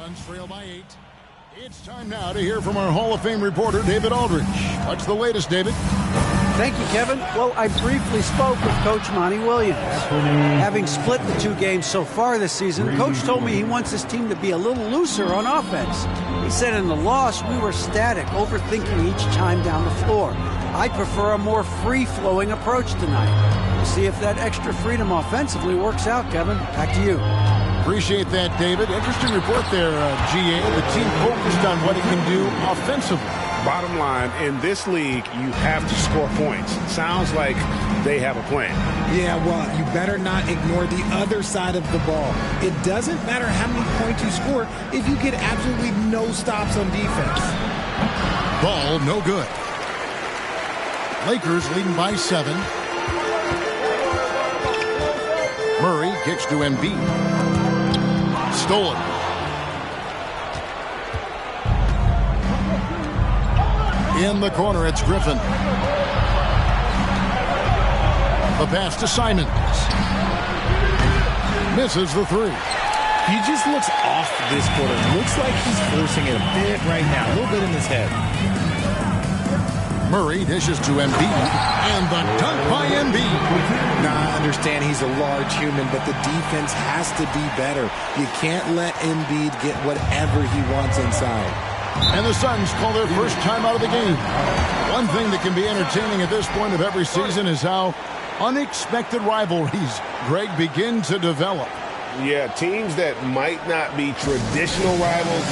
Suns trail by 8. It's time now to hear from our Hall of Fame reporter, David Aldridge. What's the latest, David? Thank you, Kevin. Well, I briefly spoke with Coach Monty Williams. Having split the two games so far this season, Coach told me he wants his team to be a little looser on offense. He said in the loss, we were static, overthinking each time down the floor. I prefer a more free-flowing approach tonight. We'll see if that extra freedom offensively works out, Kevin. Back to you. Appreciate that, David. Interesting report there, GA. The team focused on what it can do offensively. Bottom line, in this league, you have to score points. Sounds like they have a plan. Yeah, well, you better not ignore the other side of the ball. It doesn't matter how many points you score if you get absolutely no stops on defense. Ball no good. Lakers leading by 7. Murray kicks to Embiid. Stolen. In the corner, it's Griffin. The pass to Simons. Misses the 3. He just looks off this quarter. Looks like he's forcing it a bit right now. A little bit in his head. Murray dishes to Embiid. And the dunk by Embiid. Now, I understand he's a large human, but the defense has to be better. You can't let Embiid get whatever he wants inside. And the Suns call their first time out of the game. One thing that can be entertaining at this point of every season is how unexpected rivalries, Greg, begin to develop. Yeah, teams that might not be traditional rivals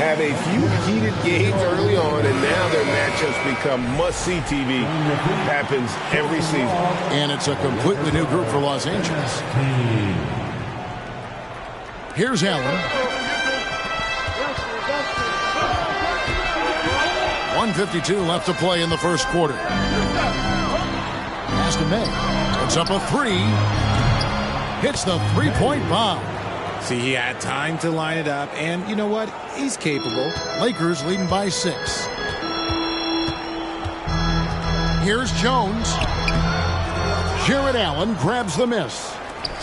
have a few heated games early on, and now their matchups become must-see TV. Happens every season. And it's a completely new group for Los Angeles. Here's Allen. 1:52 left to play in the first quarter. Pass to May. Puts up a 3. Hits the three-point bomb. See, he had time to line it up, and you know what? He's capable. Lakers leading by 6. Here's Jones. Jared Allen grabs the miss.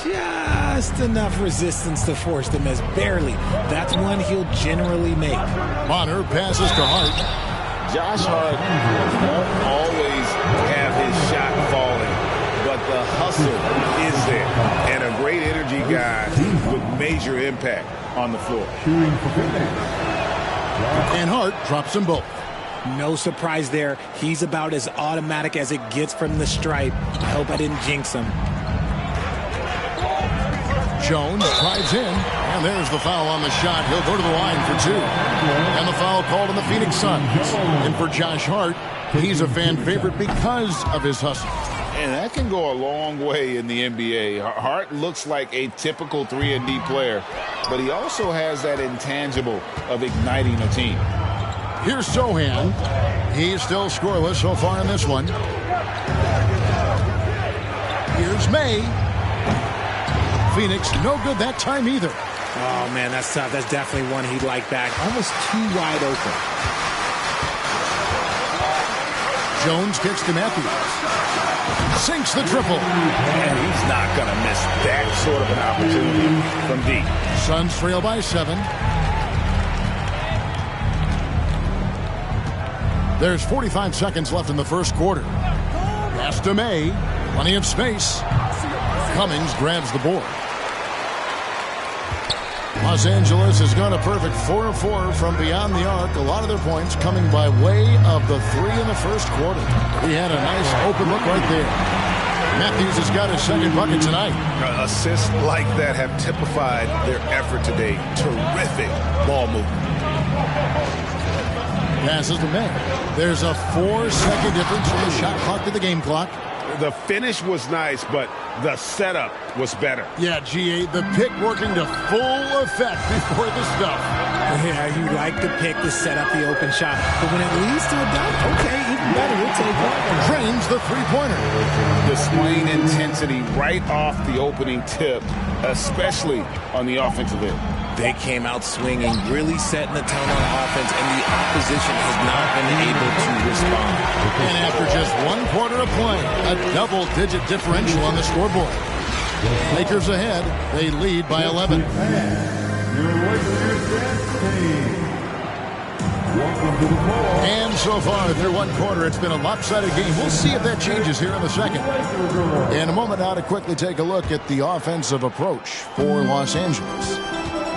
Just enough resistance to force the miss. Barely. That's one he'll generally make. Bonner passes to Hart. Josh Hart won't always have his shot falling, but the hustle is there. And a great energy guy with major impact on the floor. And Hart drops them both. No surprise there. He's about as automatic as it gets from the stripe. I hope I didn't jinx him. Jones drives in, and there's the foul on the shot. He'll go to the line for 2. And the foul called on the Phoenix Suns. And for Josh Hart, he's a fan favorite because of his hustle. And that can go a long way in the NBA. Hart looks like a typical 3-and-D player, but he also has that intangible of igniting a team. Here's Sohan. He's still scoreless so far in this one. Here's May. Phoenix, no good that time either. Oh, man, that's tough. That's definitely one he'd like back. Almost too wide open. Jones kicks to Matthews. Sinks the triple. And he's not going to miss that sort of an opportunity from deep. Suns trail by 7. There's 45 seconds left in the first quarter. Pass to May. Plenty of space. Cummings grabs the board. Los Angeles has gone a perfect 4 of 4 from beyond the arc. A lot of their points coming by way of the 3 in the first quarter. He had a nice open look right there. Matthews has got his second bucket tonight. Assists like that have typified their effort today. Terrific ball movement. Passes to May. There's a 4-second difference from the shot clock to the game clock. The finish was nice, but the setup was better. Yeah, GA, the pick working to full effect before the stuff. Yeah, you like the pick to set up the open shot. But when it leads to a dunk, okay, even better. We'll take it. Drains the three-pointer. Displaying intensity right off the opening tip, especially on the offensive end. They came out swinging, really setting the tone on offense, and the opposition has not been able to respond. And after just 1 quarter of play, a double-digit differential on the scoreboard. Lakers ahead. They lead by 11. And so far, through one quarter, it's been a lopsided game. We'll see if that changes here in the second. In a moment now to quickly take a look at the offensive approach for Los Angeles.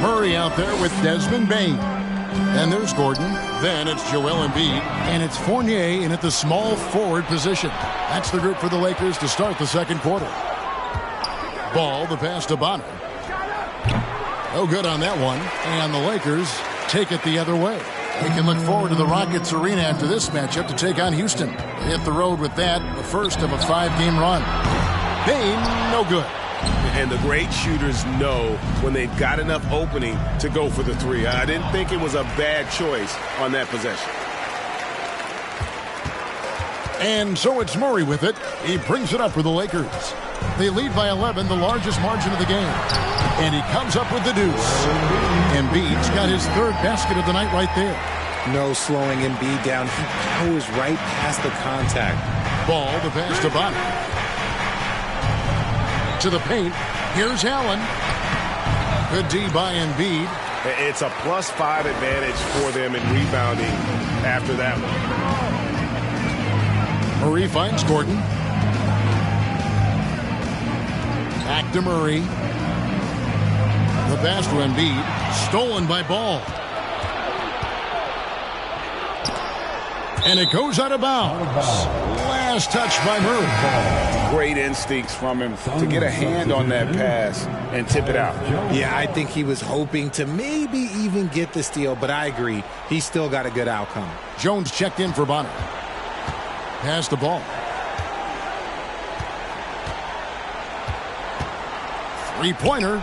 Murray out there with Desmond Bain. And there's Gordon. Then it's Joel Embiid. And it's Fournier in at the small forward position. That's the group for the Lakers to start the second quarter. Ball, the pass to Bonner. No good on that one. And the Lakers take it the other way. We can look forward to the Rockets Arena after this matchup to take on Houston. They hit the road with that, the first of a 5-game run. Bain, no good. And the great shooters know when they've got enough opening to go for the three. I didn't think it was a bad choice on that possession. And so it's Murray with it. He brings it up for the Lakers. They lead by 11, the largest margin of the game. And he comes up with the deuce. Embiid's got his third basket of the night right there. No slowing Embiid down. He goes right past the contact. Ball, the pass to Bonner. To the paint. Here's Allen. Good D by Embiid. It's a +5 advantage for them in rebounding after that one. Murray finds Gordon. Back to Murray. The pass to Embiid. Stolen by Ball. And it goes out of bounds. Last touch by Murray. Great instincts from him to get a hand on that pass and tip it out. Yeah, I think he was hoping to maybe even get the steal, but I agree. He still got a good outcome. Jones checked in for Bonner. Pass the ball. Three-pointer.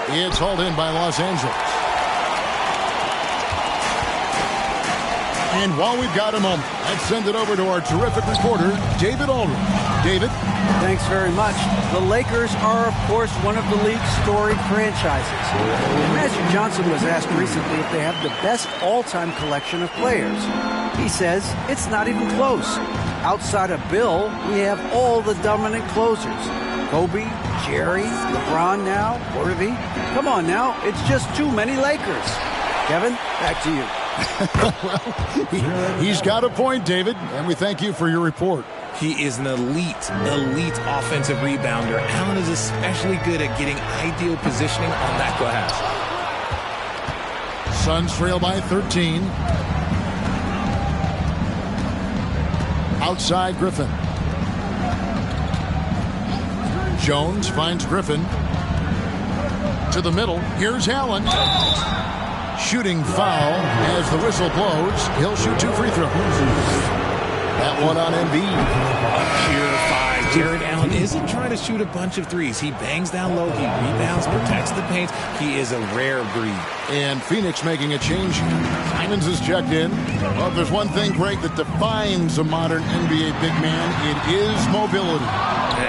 It's hauled in by Los Angeles. And while we've got a moment, let's send it over to our terrific reporter, David Aldridge. David? Thanks very much. The Lakers are, of course, one of the league's storied franchises. Magic Johnson was asked recently if they have the best all-time collection of players. He says it's not even close. Outside of Bill, we have all the dominant closers. Kobe, Jerry, LeBron now, Worthy. Come on now, it's just too many Lakers. Kevin, back to you. Well, he's got a point, David, and we thank you for your report. He is an elite offensive rebounder. Allen is especially good at getting ideal positioning on that glass. Suns trail by 13. Outside Griffin. Jones finds Griffin. To the middle. Here's Allen. Shooting foul as the whistle blows. He'll shoot 2 free throws. That one on Embiid. Pure 5. Jared Allen isn't trying to shoot a bunch of threes. He bangs down low. He rebounds, protects the paint. He is a rare breed. And Phoenix making a change. Simons is checked in. Well, if there's one thing, Greg, that defines a modern NBA big man, it is mobility.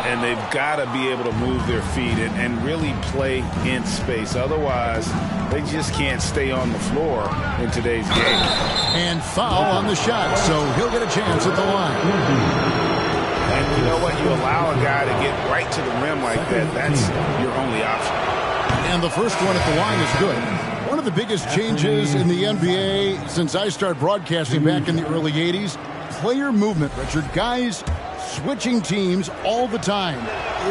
And they've got to be able to move their feet and really play in space. Otherwise, they just can't stay on the floor in today's game. And foul on the shot, so he'll get a chance at the line. And you know what? You allow a guy to get right to the rim like that, that's your only option. And the first one at the line is good. One of the biggest changes in the NBA since I started broadcasting back in the early 80s, player movement, Richard. Guys switching teams all the time.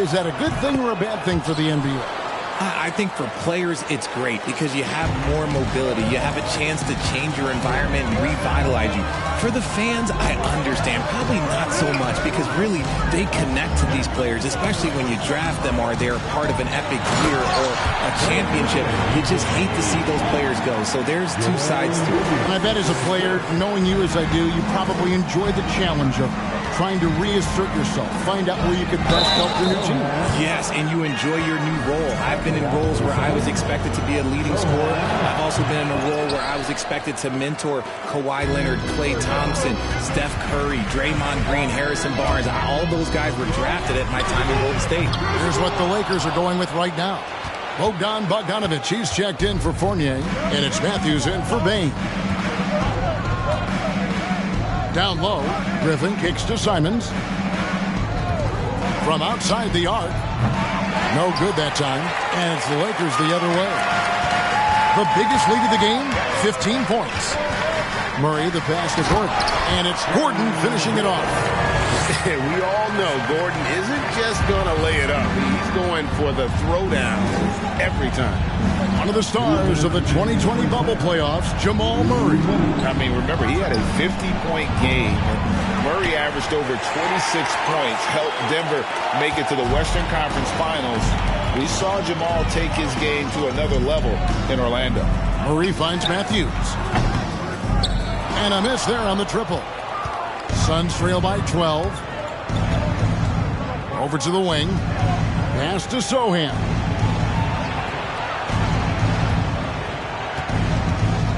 Is that a good thing or a bad thing for the NBA? I think for players, it's great because you have more mobility. You have a chance to change your environment and revitalize you. For the fans, I understand. Probably not so much because really they connect to these players, especially when you draft them or they're part of an epic year or a championship. You just hate to see those players go. So there's two sides to it. And I bet as a player, knowing you as I do, you probably enjoy the challenge of trying to reassert yourself, find out where you could best help your new team. Yes, and you enjoy your new role. I've been in roles where I was expected to be a leading scorer. I've also been in a role where I was expected to mentor Kawhi Leonard, Klay Thompson, Steph Curry, Draymond Green, Harrison Barnes. All those guys were drafted at my time in Golden State. Here's what the Lakers are going with right now. Bogdan Bogdanović, he's checked in for Fournier, and it's Matthews in for Bain. Down low, Griffin kicks to Simons. From outside the arc. No good that time. And it's the Lakers the other way. The biggest lead of the game, 15 points. Murray, the pass to Gordon. And it's Gordon finishing it off. We all know Gordon isn't just going to lay it up. He's going for the throwdown every time. One of the stars of the 2020 bubble playoffs, Jamal Murray. I mean, remember, he had a 50-point game. Murray averaged over 26 points, helped Denver make it to the Western Conference Finals. We saw Jamal take his game to another level in Orlando. Murray finds Matthews. And a miss there on the triple. Suns trail by 12. Over to the wing. Pass to Sohan.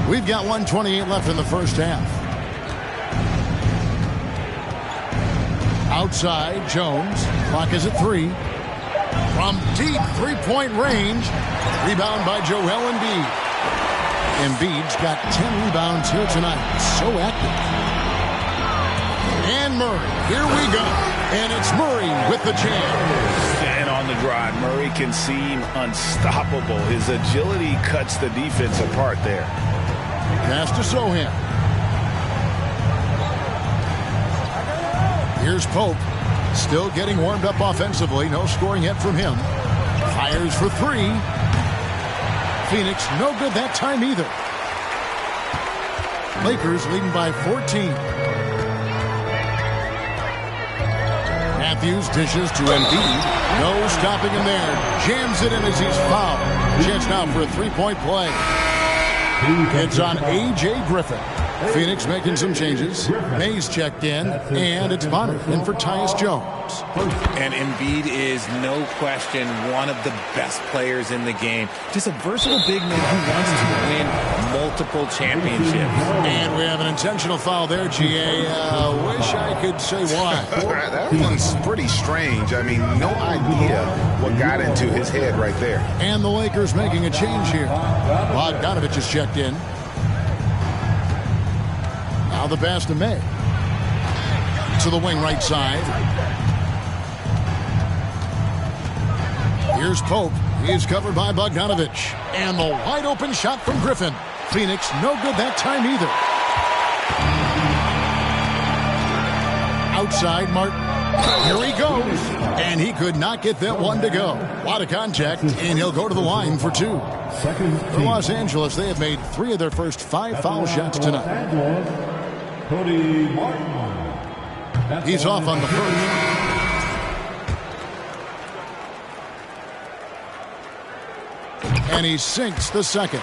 We've got 1:28 left in the first half. Outside, Jones. Clock is at 3. From deep three-point range. Rebound by Joel Embiid. Embiid's got 10 rebounds here tonight. So active. And Murray, here we go. And it's Murray with the jam. And on the drive, Murray can seem unstoppable. His agility cuts the defense apart there. Pass to Sohan. Here's Pope. Still getting warmed up offensively. No scoring yet from him. Fires for 3. Phoenix no good that time either. Lakers leading by 14. Matthews dishes to Embiid. No stopping him there. Jams it in as he's fouled. Chance now for a three-point play. It's on A.J. Griffin. Phoenix making some changes. Mays checked in, and it's Bonner in for Tyus Jones. And Embiid is, no question, one of the best players in the game. Just a versatile big man who wants to win multiple championships. And we have an intentional foul there, G.A. Wish I could say why. That one's pretty strange. I mean, no idea what got into his head right there. And the Lakers making a change here. Bogdanovich is checked in. Now the pass to May. To the wing right side. Here's Pope. He's covered by Bogdanovich. And the wide open shot from Griffin. Phoenix no good that time either. Outside, Martin. Here he goes. And he could not get that one to go. A lot of contact, and he'll go to the line for 2. For Los Angeles, they have made 3 of their first 5 foul shots tonight. He's off on the first. And he sinks the second.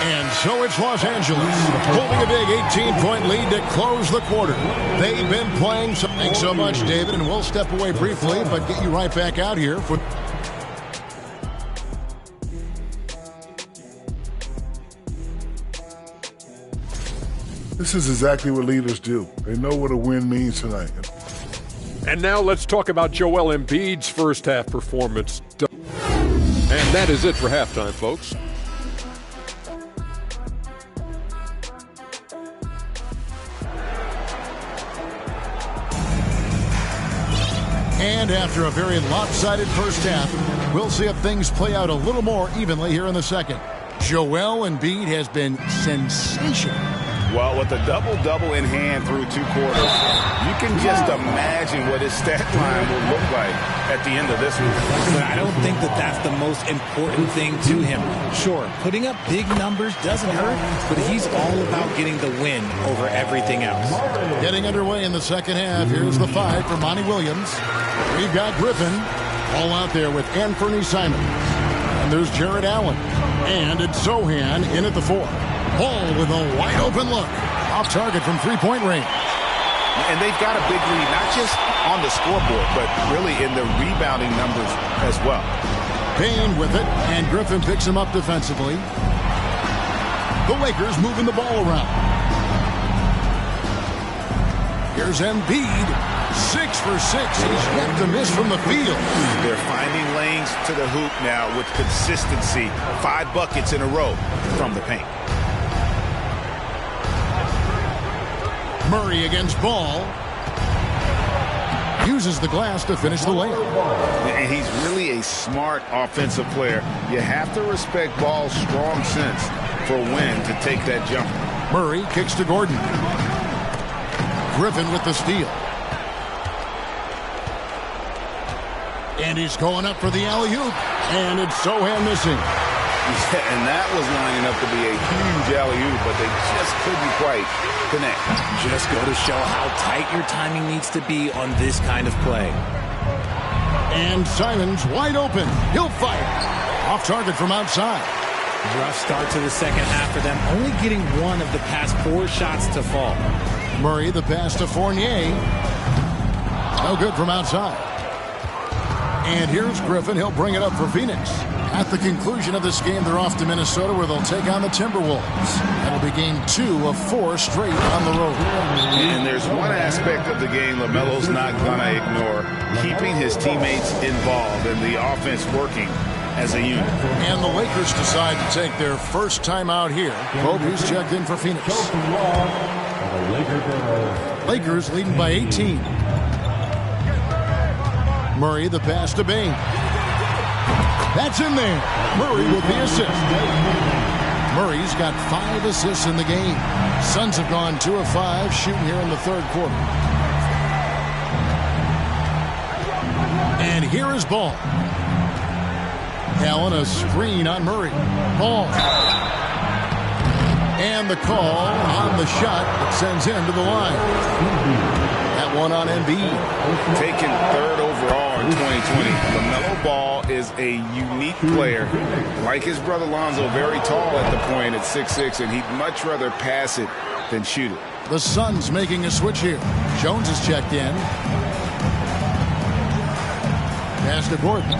And so it's Los Angeles holding a big 18-point lead to close the quarter. They've been playing. Thanks so much, David, and we'll step away briefly, but get you right back out here for. This is exactly what leaders do. They know what a win means tonight. And now let's talk about Joel Embiid's first half performance. And that is it for halftime, folks. And after a very lopsided first half, we'll see if things play out a little more evenly here in the second. Joel Embiid has been sensational. Well, with a double-double in hand through 2 quarters, you can just imagine what his stat line will look like at the end of this one. But I don't think that that's the most important thing to him. Sure, putting up big numbers doesn't hurt, but he's all about getting the win over everything else. Getting underway in the second half. Here's the 5 for Monty Williams. We've got Griffin all out there with Anthony Simon. And there's Jared Allen. And it's Sohan in at the 4. Ball with a wide-open look. Off target from three-point range. And they've got a big lead, not just on the scoreboard, but really in the rebounding numbers as well. Payne with it, and Griffin picks him up defensively. The Lakers moving the ball around. Here's Embiid. 6 for 6. He's yet to miss from the field. They're finding lanes to the hoop now with consistency. 5 buckets in a row from the paint. Murray against Ball. Uses the glass to finish the layup. And he's really a smart offensive player. You have to respect Ball's strong sense for when to take that jump. Murray kicks to Gordon. Griffin with the steal. And he's going up for the alley-oop. And it's Sohan missing. Yeah, and that was lining up to be a huge alley-oop, but they just couldn't quite connect. Just go to show how tight your timing needs to be on this kind of play. And Simons wide open. He'll fire. Off target from outside. Rough start to the second half for them, only getting one of the past 4 shots to fall. Murray the pass to Fournier. No good from outside. And here's Griffin. He'll bring it up for Phoenix. At the conclusion of this game, they're off to Minnesota where they'll take on the Timberwolves. That'll be game 2 of 4 straight on the road. And there's one aspect of the game LaMelo's not going to ignore, keeping his teammates involved and the offense working as a unit. And the Lakers decide to take their first time out here. Pope, who's checked in for Phoenix. Lakers leading by 18. Murray the pass to Bain. That's in there. Murray with the assist. Murray's got 5 assists in the game. Suns have gone 2 of 5 shooting here in the third quarter. And here is Ball. Allen a screen on Murray. Ball. And the call on the shot that sends him to the line. That one on Embiid. Taken 3rd overall in 2020. LaMelo Ball is a unique player. Like his brother Lonzo, very tall at the point at 6'6", and he'd much rather pass it than shoot it. The Suns making a switch here. Jones is checked in. Pass to Gordon.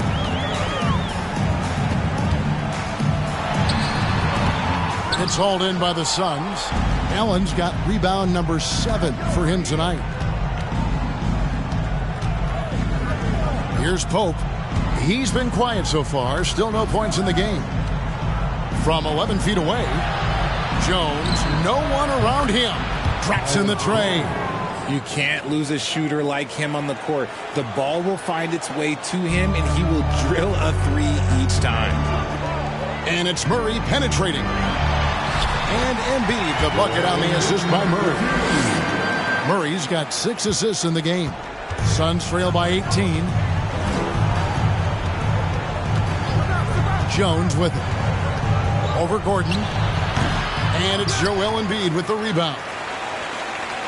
It's hauled in by the Suns. Allen's got rebound number 7 for him tonight. Here's Pope. He's been quiet so far. Still no points in the game. From 11 feet away, Jones, no one around him. Drops in the tray. You can't lose a shooter like him on the court. The ball will find its way to him, and he will drill a 3 each time. And it's Murray penetrating. And Embiid, the bucket on the assist by Murray. Murray's got 6 assists in the game. Suns trail by 18. Jones with it. Over Gordon. And it's Joel Embiid with the rebound.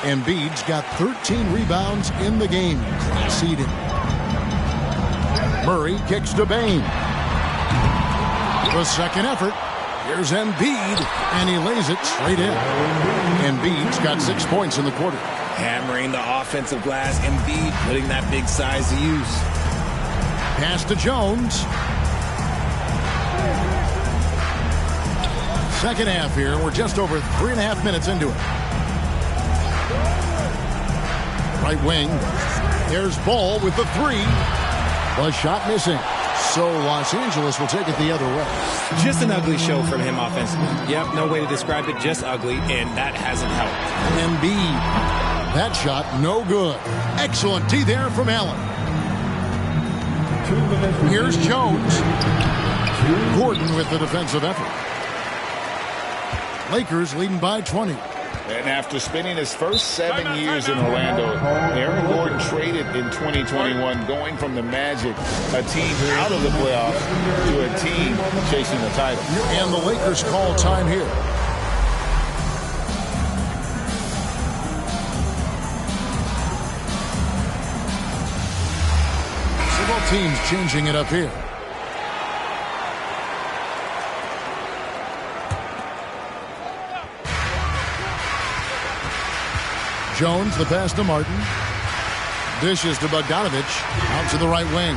Embiid's got 13 rebounds in the game. Class eating. Murray kicks to Bain. The second effort. Here's Embiid, and he lays it straight in. Embiid's got 6 points in the quarter. Hammering the offensive glass. Embiid putting that big size to use. Pass to Jones. Second half here. We're just over 3.5 minutes into it. Right wing. There's Ball with the 3. The shot missing. So Los Angeles will take it the other way. Just an ugly show from him offensively. Yep, no way to describe it, just ugly, and that hasn't helped. Embiid. That shot, no good. Excellent D there from Allen. Here's Jones. Gordon with the defensive effort. Lakers leading by 20. And after spending his first 7 years in Orlando, Aaron Gordon traded in 2021, going from the Magic, a team out of the playoffs, to a team chasing the title. And the Lakers call time here. So both teams changing it up here. Jones, the pass to Martin. Dishes to Bogdanovich. Out to the right wing.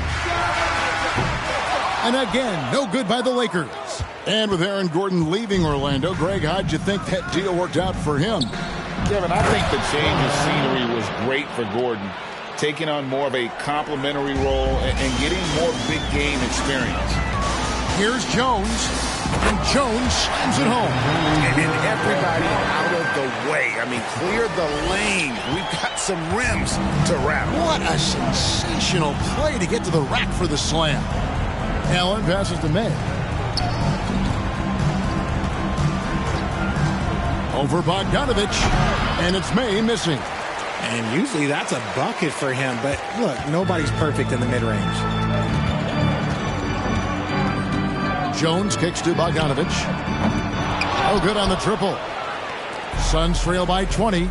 And again, no good by the Lakers. And with Aaron Gordon leaving Orlando, Greg, how'd you think that deal worked out for him? Kevin, I think the change of scenery was great for Gordon, taking on more of a complimentary role and getting more big game experience. Here's Jones. And Jones slams it home. And everybody out of the way. I mean, clear the lane. We've got some rims to rattle. What a sensational play to get to the rack for the slam. Allen passes to May. Over Bogdanovich. And it's May missing. And usually that's a bucket for him. But look, nobody's perfect in the mid-range. Jones kicks to Bogdanovich. Oh, good on the triple. Suns trail by 20.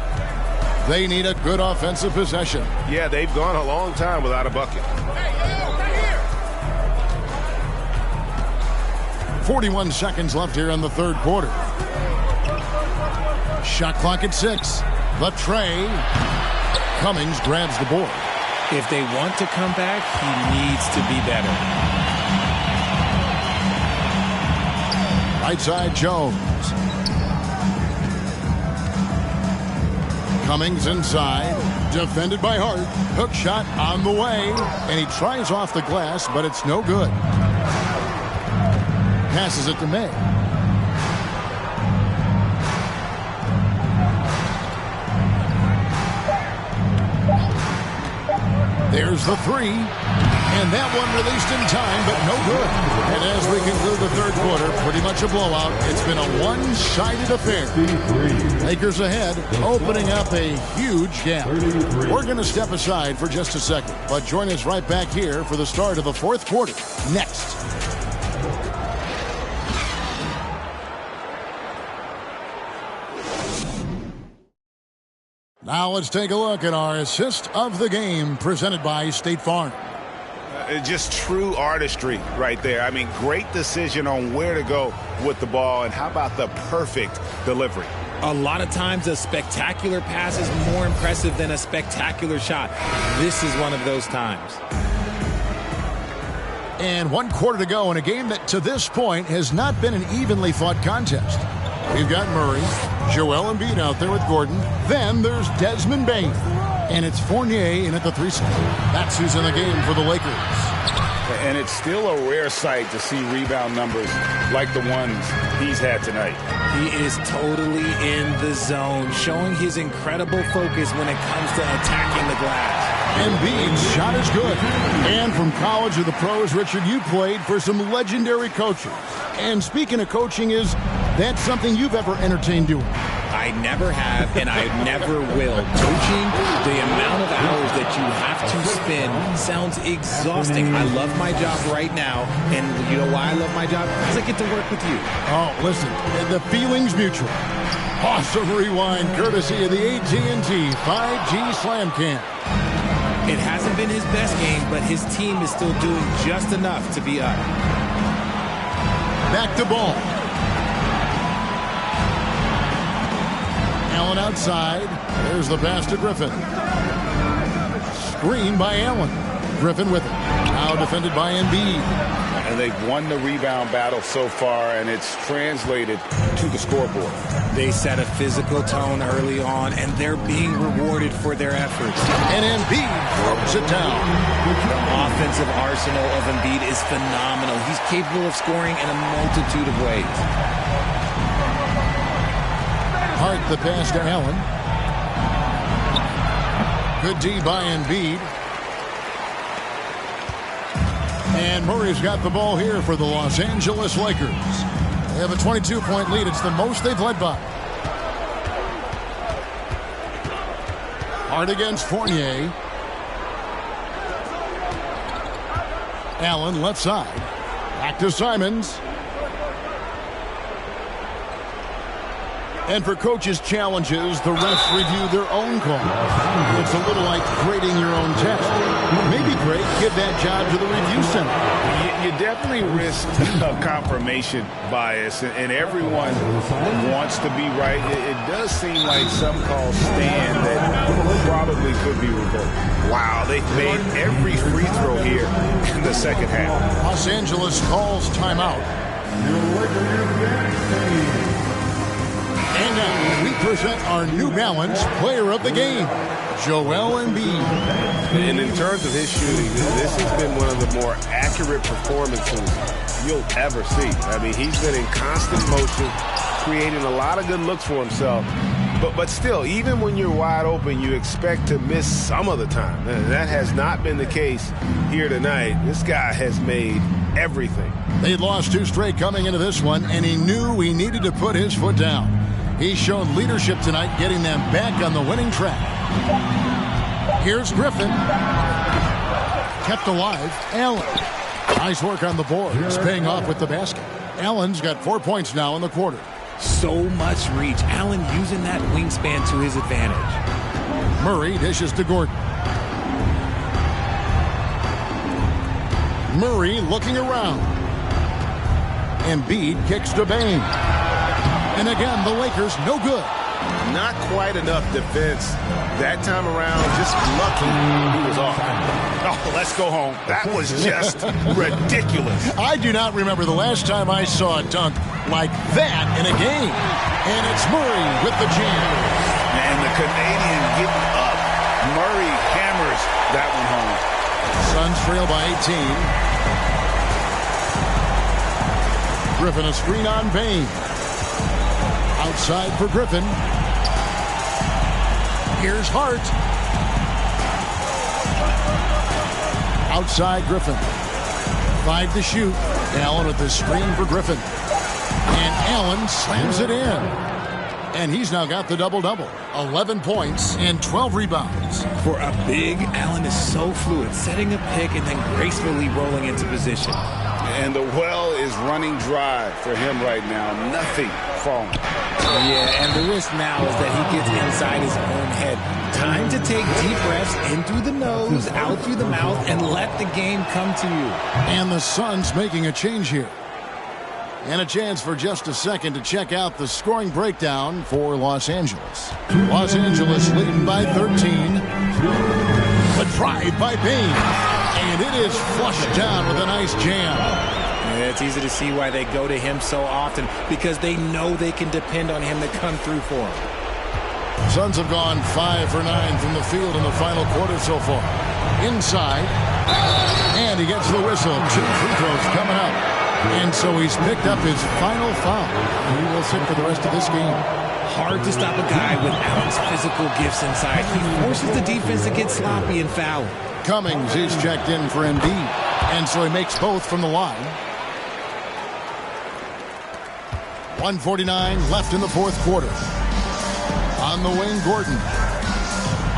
They need a good offensive possession. Yeah, they've gone a long time without a bucket. 41 seconds left here in the third quarter. Shot clock at 6. The tray. Cummings grabs the board. If they want to come back, he needs to be better. Right side, Jones. Cummings inside. Defended by Hart. Hook shot on the way. And he tries off the glass, but it's no good. Passes it to May. There's the three. And that one released in time, but no good. And as we conclude the third quarter, pretty much a blowout. It's been a one-sided affair. Lakers ahead, opening up a huge gap. We're going to step aside for just a second, but join us right back here for the start of the fourth quarter next. Now let's take a look at our assist of the game presented by State Farm. Just true artistry right there. I mean, great decision on where to go with the ball, and how about the perfect delivery? A lot of times a spectacular pass is more impressive than a spectacular shot. This is one of those times. And 1 quarter to go in a game that to this point has not been an evenly fought contest. We've got Murray, Joel Embiid out there with Gordon. Then there's Desmond Bane. And it's Fournier in at the 3 slot. That's who's in the game for the Lakers. And it's still a rare sight to see rebound numbers like the ones he's had tonight. He is totally in the zone, showing his incredible focus when it comes to attacking the glass. Embiid's shot is good. And from college or the pros, Richard, you played for some legendary coaches. And speaking of coaching, is that something you've ever entertained doing? I never have, and I never will. Coaching, the amount of hours that you have to spend sounds exhausting. I love my job right now, and you know why I love my job? Because I get to work with you. Oh, listen, the feeling's mutual. Awesome rewind, courtesy of the AT&T 5G Slam Cam. It hasn't been his best game, but his team is still doing just enough to be up. Back to ball. Allen outside. There's the pass to Griffin. Screen by Allen. Griffin with it. Now defended by Embiid. And they've won the rebound battle so far, and it's translated to the scoreboard. They set a physical tone early on, and they're being rewarded for their efforts. And Embiid throws it down. The offensive arsenal of Embiid is phenomenal. He's capable of scoring in a multitude of ways. Hart the pass to Allen. Good D by Embiid. And Murray's got the ball here for the Los Angeles Lakers. They have a 22-point lead. It's the most they've led by. Hart against Fournier. Allen left side. Back to Simons. And for coaches' challenges, the refs review their own call. It's a little like grading your own test. Maybe great, give that job to the review center. You definitely risk a confirmation bias, and everyone wants to be right. It does seem like some calls stand that probably could be revoked. Wow, they've made every free throw here in the second half. Los Angeles calls timeout. And now we present our New Balance Player of the Game, Joel Embiid. And in terms of his shooting, this has been one of the more accurate performances you'll ever see. I mean, he's been in constant motion, creating a lot of good looks for himself. But still, even when you're wide open, you expect to miss some of the time. And that has not been the case here tonight. This guy has made everything. They'd lost 2 straight coming into this one, and he knew he needed to put his foot down. He's shown leadership tonight, getting them back on the winning track. Here's Griffin. Kept alive. Allen. Nice work on the boards, paying off with the basket. Allen's got 4 points now in the quarter. So much reach. Allen using that wingspan to his advantage. Murray dishes to Gordon. Murray looking around. Embiid kicks to Bain. And again, the Lakers no good. Not quite enough defense that time around. Just lucky he was off. Oh, let's go home. That was just ridiculous. I do not remember the last time I saw a dunk like that in a game. And it's Murray with the jam. And the Canadian getting up. Murray hammers that one home. Suns trail by 18. Griffin a screen on Bain. Outside for Griffin. Here's Hart. Outside Griffin. 5 to shoot. Allen with the screen for Griffin. And Allen slams it in. And he's now got the double-double. 11 points and 12 rebounds. For a big, Allen is so fluid, setting a pick and then gracefully rolling into position. And the well is running dry for him right now. Nothing falling. Yeah, and the risk now is that he gets inside his own head. Time to take deep breaths in through the nose, out through the mouth, and let the game come to you. And the Suns making a change here. And a chance for just a second to check out the scoring breakdown for Los Angeles. Los Angeles leading by 13. But drive by Bain. And it is flushed down with a nice jam. Yeah, it's easy to see why they go to him so often, because they know they can depend on him to come through for them. Suns have gone 5 for 9 from the field in the final quarter so far. Inside. And he gets the whistle. 2 free throws coming up. And so he's picked up his final foul. He will sit for the rest of this game. Hard to stop a guy with Allen's physical gifts inside. He forces the defense to get sloppy and foul. Cummings is checked in for Embiid. And so he makes both from the line. 1:49 left in the fourth quarter. On the wing, Gordon.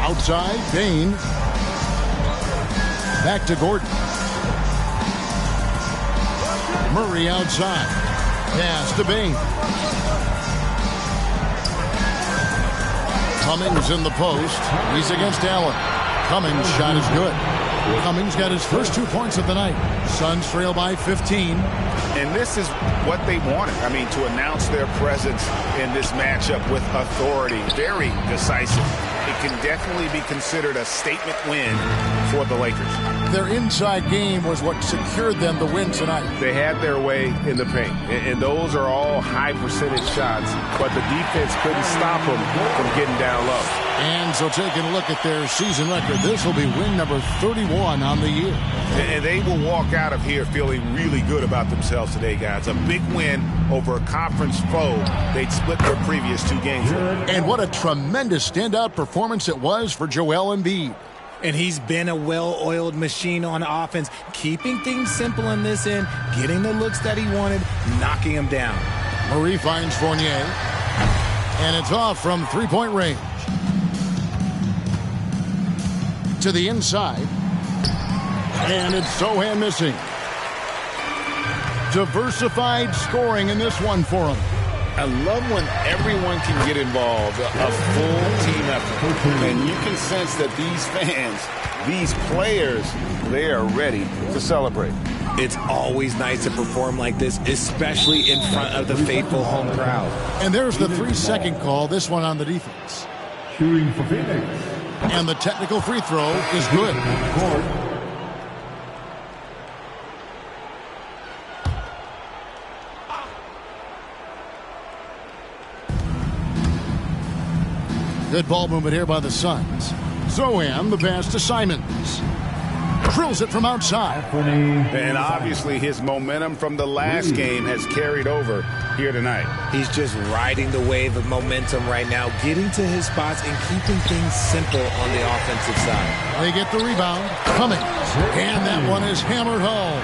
Outside, Bain. Back to Gordon. Murray outside. Pass to Bain. Cummings in the post. He's against Allen. Cummings' shot is good. Cummings got his first 2 points of the night. Suns trail by 15. And this is what they wanted. I mean, to announce their presence in this matchup with authority. Very decisive. It can definitely be considered a statement win for the Lakers. Their inside game was what secured them the win tonight. They had their way in the paint. And those are all high percentage shots. But the defense couldn't stop them from getting down low. And so taking a look at their season record, this will be win number 31 on the year. And they will walk out of here feeling really good about themselves today, guys. A big win over a conference foe they'd split their previous 2 games with. And what a tremendous standout performance it was for Joel Embiid. And he's been a well-oiled machine on offense, keeping things simple in this end, getting the looks that he wanted, knocking him down. Murray finds Fournier. And it's off from three-point range. To the inside. And it's Sohan missing. Diversified scoring in this one for him. I love when everyone can get involved, a full team effort. And you can sense that these fans, these players, they are ready to celebrate. It's always nice to perform like this, especially in front of the faithful home crowd. And there's the 3-second call, this one on the defense. Shooting for Phoenix. And the technical free throw is good. Good ball movement here by the Suns. Zohan, the pass to Simons. Drills it from outside. And obviously his momentum from the last game has carried over here tonight. He's just riding the wave of momentum right now, getting to his spots and keeping things simple on the offensive side. They get the rebound. Cummings. And that one is hammered home.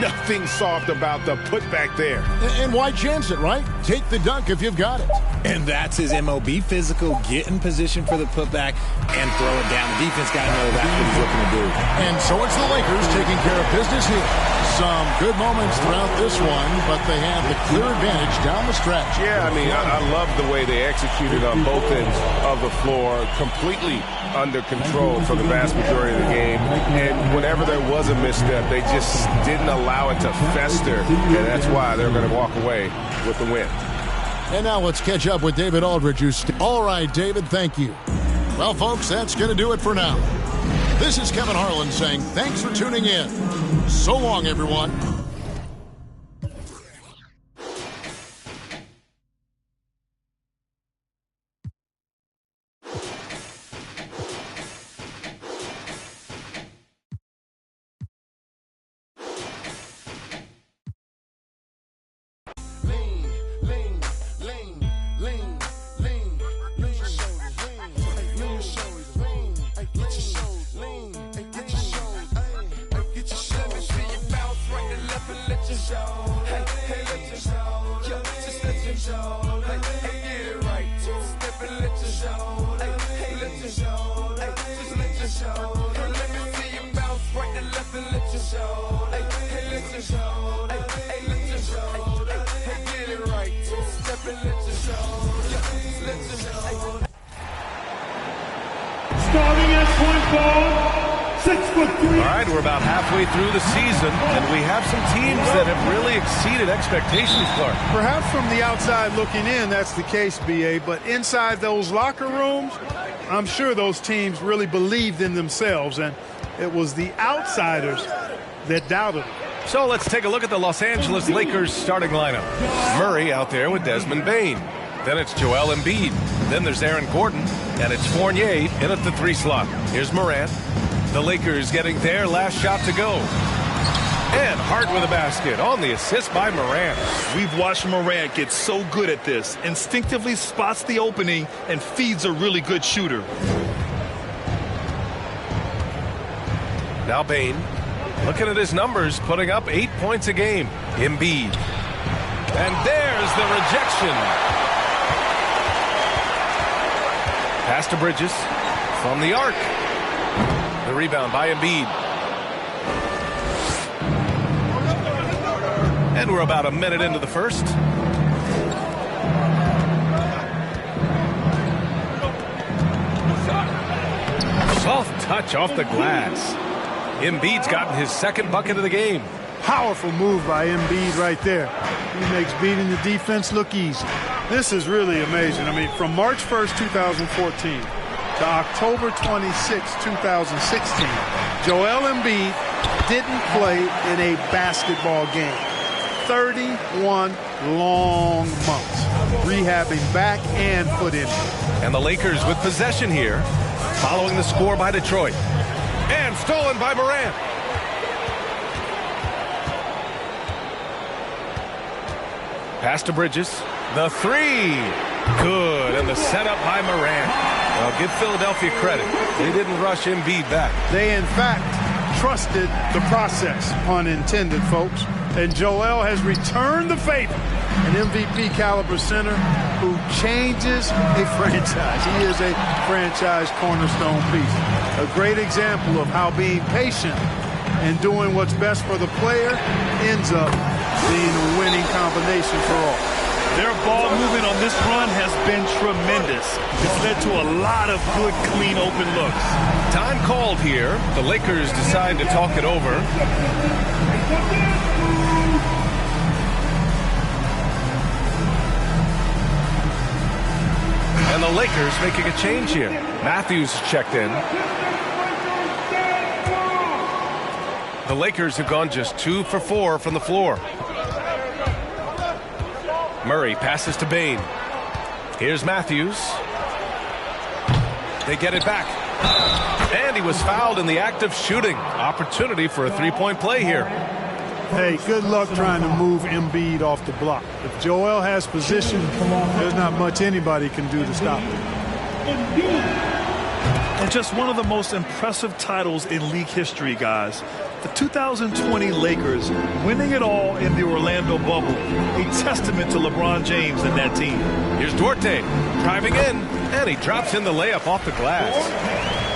Nothing soft about the putback there. And why chance it, right? Take the dunk if you've got it. And that's his MO. Be physical, get in position for the putback, and throw it down. The defense got to know that's what he's looking to do. And so it's the Lakers taking care of business here. Some good moments throughout this one, but they have the clear advantage down the stretch. Yeah, I mean, I love the way they executed on both ends of the floor, completely under control for the vast majority of the game. And whenever there was a misstep, they just didn't allow it to fester, and that's why they're going to walk away with the win. And now let's catch up with David Aldridge. All right, David, thank you. Well, folks, that's going to do it for now. This is Kevin Harlan saying thanks for tuning in. So long, everyone. Starting at point guard, 6'3". All right, we're about halfway through the season, and we have some teams that have really exceeded expectations, Clark. Perhaps from the outside looking in, that's the case, B.A., but inside those locker rooms, I'm sure those teams really believed in themselves, and it was the outsiders that doubted them. So let's take a look at the Los Angeles Lakers starting lineup. Murray out there with Desmond Bane. Then it's Joel Embiid. Then there's Aaron Gordon. And it's Fournier in at the 3 slot. Here's Morant. The Lakers getting their last shot to go. And Hart with a basket on the assist by Morant. We've watched Morant get so good at this. Instinctively spots the opening and feeds a really good shooter. Now Bane. Looking at his numbers, putting up 8 points a game. Embiid. And there's the rejection. Pass to Bridges from the arc. The rebound by Embiid. And we're about a minute into the first. Soft touch off the glass. Embiid's gotten his second bucket of the game. Powerful move by Embiid right there. He makes beating the defense look easy. This is really amazing. I mean, from March 1st, 2014 to October 26, 2016, Joel Embiid didn't play in a basketball game. 31 long months, rehabbing back and foot injury. And the Lakers with possession here, following the score by Detroit. And stolen by Morant. Pass to Bridges. The 3. Good. And the setup by Morant. Well, give Philadelphia credit. They didn't rush Embiid back. They, in fact, trusted the process, pun intended, folks. And Joel has returned the favor. An MVP caliber center who changes a franchise. He is a franchise cornerstone piece. A great example of how being patient and doing what's best for the player ends up being a winning combination for all. Their ball movement on this run has been tremendous. It's led to a lot of good, clean, open looks. Time called here. The Lakers decide to talk it over. And the Lakers making a change here. Matthews checked in. The Lakers have gone just 2 for 4 from the floor. Murray passes to Bane. Here's Matthews. They get it back. And he was fouled in the act of shooting. Opportunity for a three-point play here. Hey, good luck trying to move Embiid off the block. If Joel has position, there's not much anybody can do to stop him. And just one of the most impressive titles in league history, guys. The 2020 Lakers winning it all in the Orlando bubble. A testament to LeBron James and that team. Here's Duarte driving in, and he drops in the layup off the glass.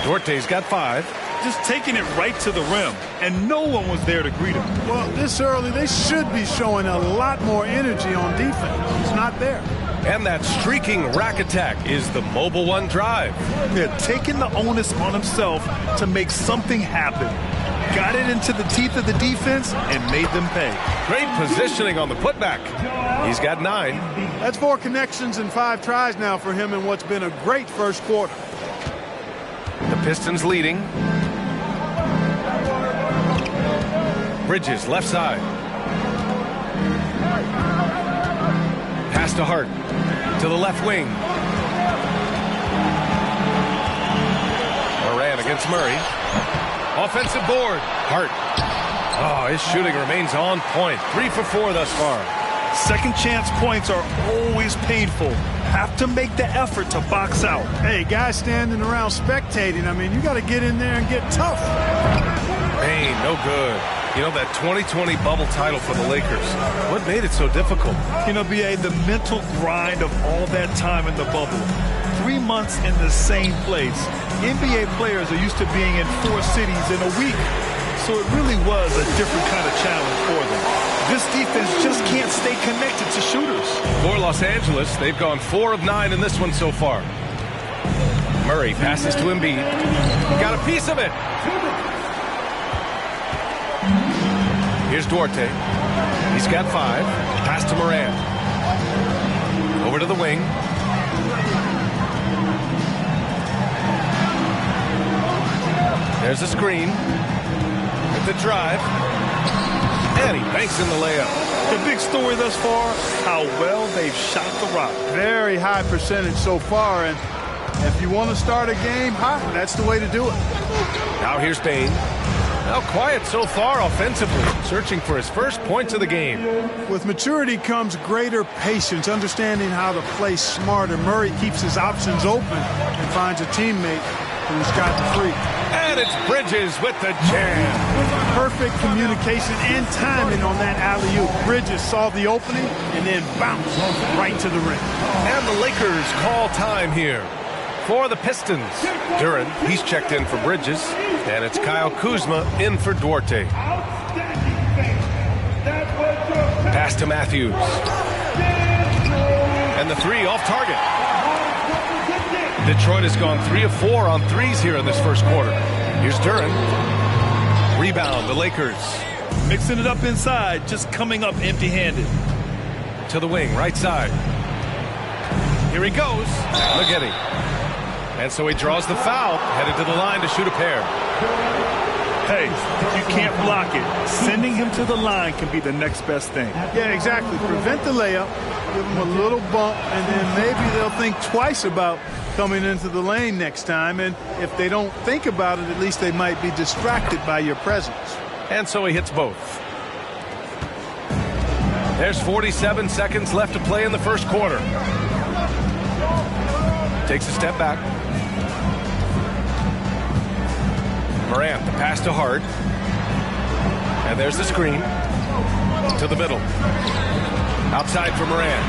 Duarte's got 5. Just taking it right to the rim, and no one was there to greet him. Well, this early, they should be showing a lot more energy on defense. It's not there. And that streaking rack attack is the Mobile One drive. They're taking the onus on himself to make something happen. Got it into the teeth of the defense and made them pay. Great positioning on the putback. He's got 9. That's 4 connections and 5 tries now for him in what's been a great first quarter. The Pistons leading. Bridges, left side. Pass to Hart. To the left wing. Moran against Murray. Offensive board. Hart. Oh, his shooting remains on point. 3 for 4 thus far. Second chance points are always painful. Have to make the effort to box out. Hey, guys standing around spectating, I mean, you got to get in there and get tough. Bain, no good. You know, that 2020 bubble title for the Lakers, what made it so difficult? You know, B.A., the mental grind of all that time in the bubble. 3 months in the same place. NBA players are used to being in 4 cities in a week. So it really was a different kind of challenge for them. This defense just can't stay connected to shooters. For Los Angeles, they've gone 4 of 9 in this one so far. Murray passes to Embiid. Got a piece of it. Here's Duarte. He's got 5. Pass to Moran. Over to the wing. There's a screen. With the drive. And he banks in the layup. The big story thus far, how well they've shot the rock. Very high percentage so far, and if you want to start a game hot, that's the way to do it. Now here's Bain. Now quiet so far offensively, searching for his first points of the game. With maturity comes greater patience, understanding how to play smarter. Murray keeps his options open and finds a teammate who's gotten free. And it's Bridges with the jam. Perfect communication and timing on that alley-oop. Bridges saw the opening and then bounced right to the rim. And the Lakers call time here. For the Pistons, Duran, he's checked in for Bridges, and it's Kyle Kuzma in for Duarte. Pass to Matthews. And the 3 off target. Detroit has gone 3 of 4 on threes here in this first quarter. Here's Duran. Rebound, the Lakers. Mixing it up inside, just coming up empty-handed. To the wing, right side. Here he goes. Look at him. And so he draws the foul, headed to the line to shoot a pair. Hey, if you can't block it, sending him to the line can be the next best thing. Yeah, exactly. Prevent the layup, give him a little bump, and then maybe they'll think twice about coming into the lane next time. And if they don't think about it, at least they might be distracted by your presence. And so he hits both. There's 47 seconds left to play in the first quarter. Takes a step back. Morant, the pass to Hart. And there's the screen. To the middle. Outside for Morant.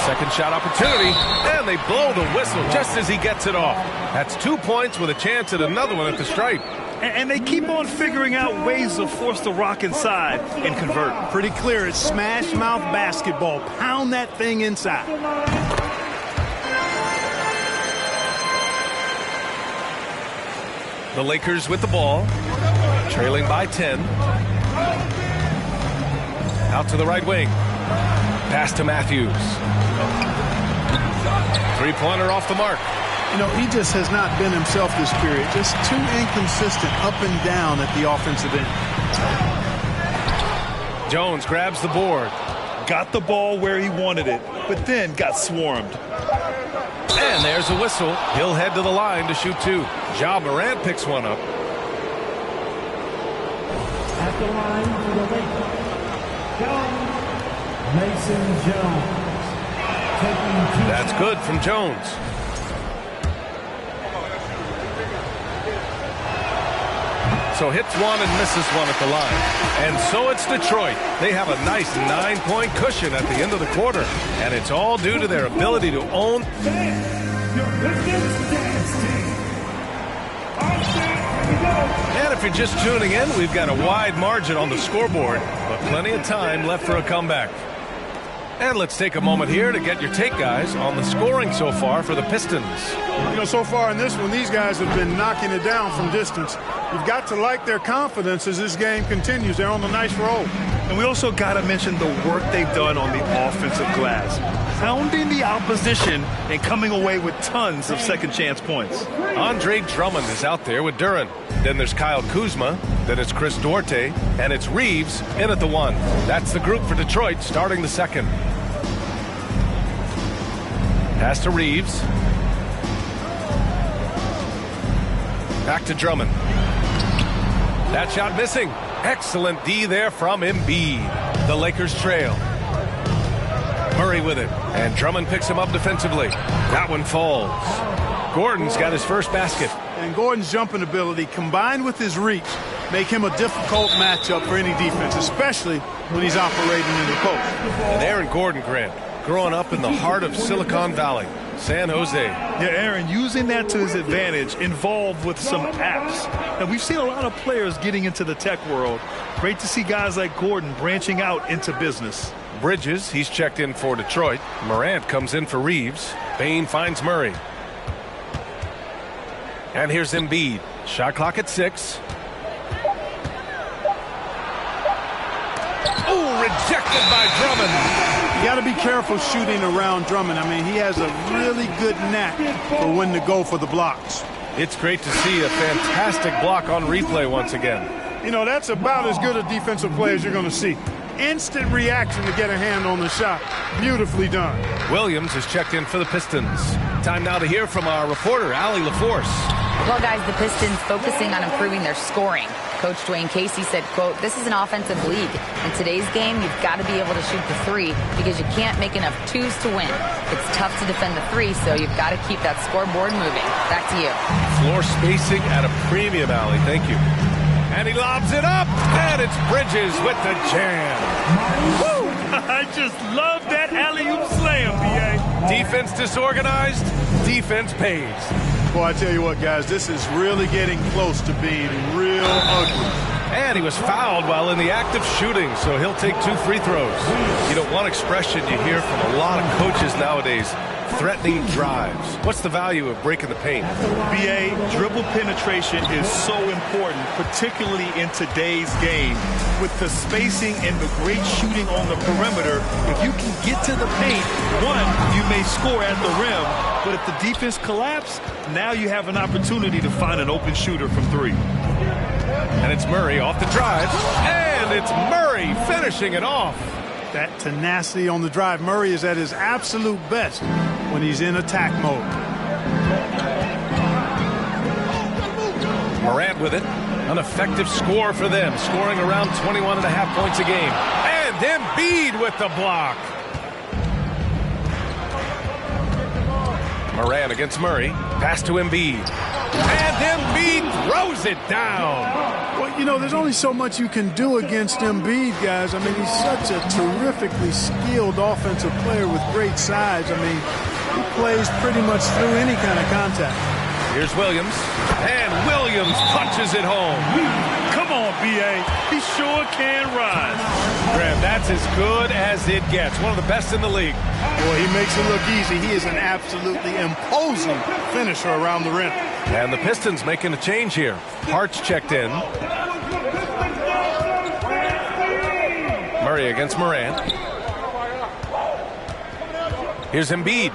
Second shot opportunity. And they blow the whistle just as he gets it off. That's 2 points with a chance at another one at the stripe. And they keep on figuring out ways to force the rock inside and convert. Pretty clear. It's smash mouth basketball. Pound that thing inside. The Lakers with the ball, trailing by 10. Out to the right wing. Pass to Matthews. Three-pointer off the mark. You know, he just has not been himself this period. Just too inconsistent up and down at the offensive end. Jones grabs the board. Got the ball where he wanted it, but then got swarmed. And there's a whistle. He'll head to the line to shoot 2. Ja Morant picks one up. At the line for the Lakers, Mason Jones. That's good from Jones. So hits one and misses one at the line. And so it's Detroit. They have a nice 9-point cushion at the end of the quarter. And it's all due to their ability to own. And if you're just tuning in, we've got a wide margin on the scoreboard, but plenty of time left for a comeback. And let's take a moment here to get your take, guys, on the scoring so far for the Pistons. You know, so far in this one, these guys have been knocking it down from distance. You've got to like their confidence as this game continues. They're on a nice roll. And we also got to mention the work they've done on the offensive glass, pounding the opposition and coming away with tons of second-chance points. Andre Drummond is out there with Duren. Then there's Kyle Kuzma. Then it's Chris Duarte. And it's Reeves in at the 1. That's the group for Detroit starting the second. Pass to Reeves. Back to Drummond. That shot missing. Excellent D there from Embiid. The Lakers trail. Murray with it. And Drummond picks him up defensively. That one falls. Gordon's got his first basket. And Gordon's jumping ability combined with his reach make him a difficult matchup for any defense, especially when he's operating in the post. And Aaron Gordon, Grant, growing up in the heart of Silicon Valley, San Jose. Yeah, Aaron, using that to his advantage, involved with some apps. And we've seen a lot of players getting into the tech world. Great to see guys like Gordon branching out into business. Bridges, he's checked in for Detroit. Morant comes in for Reeves. Bain finds Murray. And here's Embiid. Shot clock at 6. Oh, rejected by Drummond. You got to be careful shooting around Drummond. I mean, he has a really good knack for when to go for the blocks. It's great to see a fantastic block on replay once again. You know, that's about as good a defensive play as you're going to see. Instant reaction to get a hand on the shot. Beautifully done. Williams is checked in for the Pistons. Time now to hear from our reporter, Allie LaForce. Well, guys, the Pistons focusing on improving their scoring. Coach Dwayne Casey said, quote, "This is an offensive league. In today's game, you've got to be able to shoot the 3 because you can't make enough 2s to win. It's tough to defend the 3, so you've got to keep that scoreboard moving." Back to you. Floor spacing at a premium, Allie. Thank you. And he lobs it up, and it's Bridges with the jam. Woo! I just love that alley-oop slam, B.A. Defense disorganized, defense pays. Boy, I tell you what, guys, this is really getting close to being real ugly. And he was fouled while in the act of shooting, so he'll take 2 free throws. You know, one expression you hear from a lot of coaches nowadays, threatening drives. What's the value of breaking the paint? B.A., dribble penetration is so important, particularly in today's game. With the spacing and the great shooting on the perimeter, if you can get to the paint, one, you may score at the rim, but if the defense collapses, now you have an opportunity to find an open shooter from 3. And it's Murray off the drive, and it's Murray finishing it off. That tenacity on the drive. Murray is at his absolute best when he's in attack mode. Morant with it. An effective score for them, scoring around 21.5 points a game. And Embiid with the block. Morant against Murray. Pass to Embiid. And Embiid throws it down. Well, you know, there's only so much you can do against Embiid, guys. I mean, he's such a terrifically skilled offensive player with great size. I mean, he plays pretty much through any kind of contact. Here's Williams. And Williams punches it home. Come on, B.A. He sure can rise. Graham, that's as good as it gets. One of the best in the league. Boy, he makes it look easy. He is an absolutely imposing finisher around the rim. And the Pistons making a change here. Hart's checked in. Murray against Morant. Here's Embiid.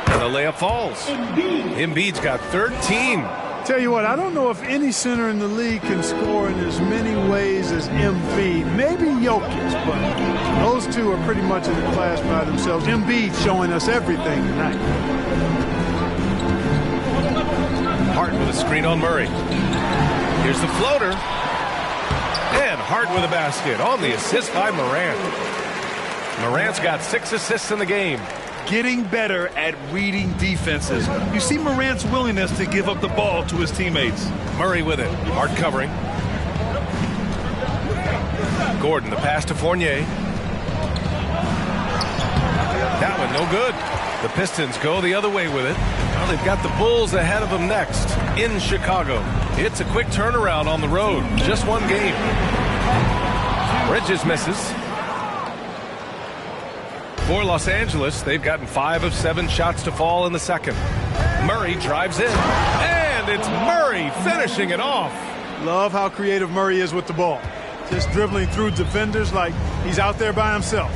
And the layup falls. Embiid's got 13. Tell you what, I don't know if any center in the league can score in as many ways as Embiid. Maybe Jokic, but those two are pretty much in the class by themselves. Embiid showing us everything tonight. Hart with a screen on Murray. Here's the floater. And Hart with a basket on the assist by Morant. Morant's got 6 assists in the game. Getting better at reading defenses. You see Morant's willingness to give up the ball to his teammates. Murray with it. Hart covering. Gordon, the pass to Fournier. That one no good. The Pistons go the other way with it. Now they've got the Bulls ahead of them next in Chicago. It's a quick turnaround on the road. Just one game. Bridges misses. For Los Angeles, they've gotten 5 of 7 shots to fall in the second. Murray drives in. And it's Murray finishing it off. Love how creative Murray is with the ball. Just dribbling through defenders like he's out there by himself.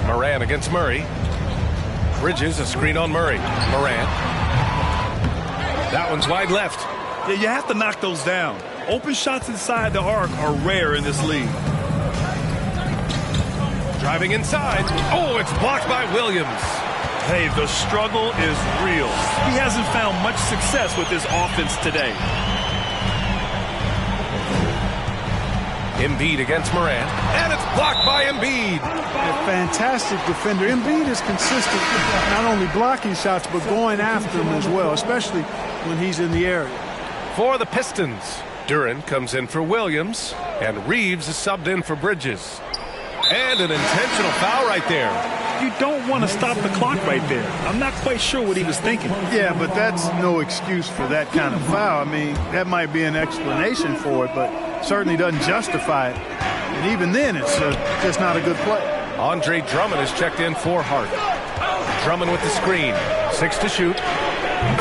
Morant against Murray. Bridges, a screen on Murray. Morant. That one's wide left. Yeah, you have to knock those down. Open shots inside the arc are rare in this league. Driving inside. Oh, it's blocked by Williams. Hey, the struggle is real. He hasn't found much success with his offense today. Embiid against Morant. And it's blocked by Embiid. A fantastic defender. Embiid is consistent, not only blocking shots, but going after them as well, especially when he's in the area. For the Pistons, Duren comes in for Williams, and Reeves is subbed in for Bridges. And an intentional foul right there. You don't want to stop the clock right there. I'm not quite sure what he was thinking. Yeah, but that's no excuse for that kind of foul. I mean, that might be an explanation for it, but certainly doesn't justify it. And even then, it's just not a good play. Andre Drummond is checked in for Hart. Drummond with the screen. 6 to shoot.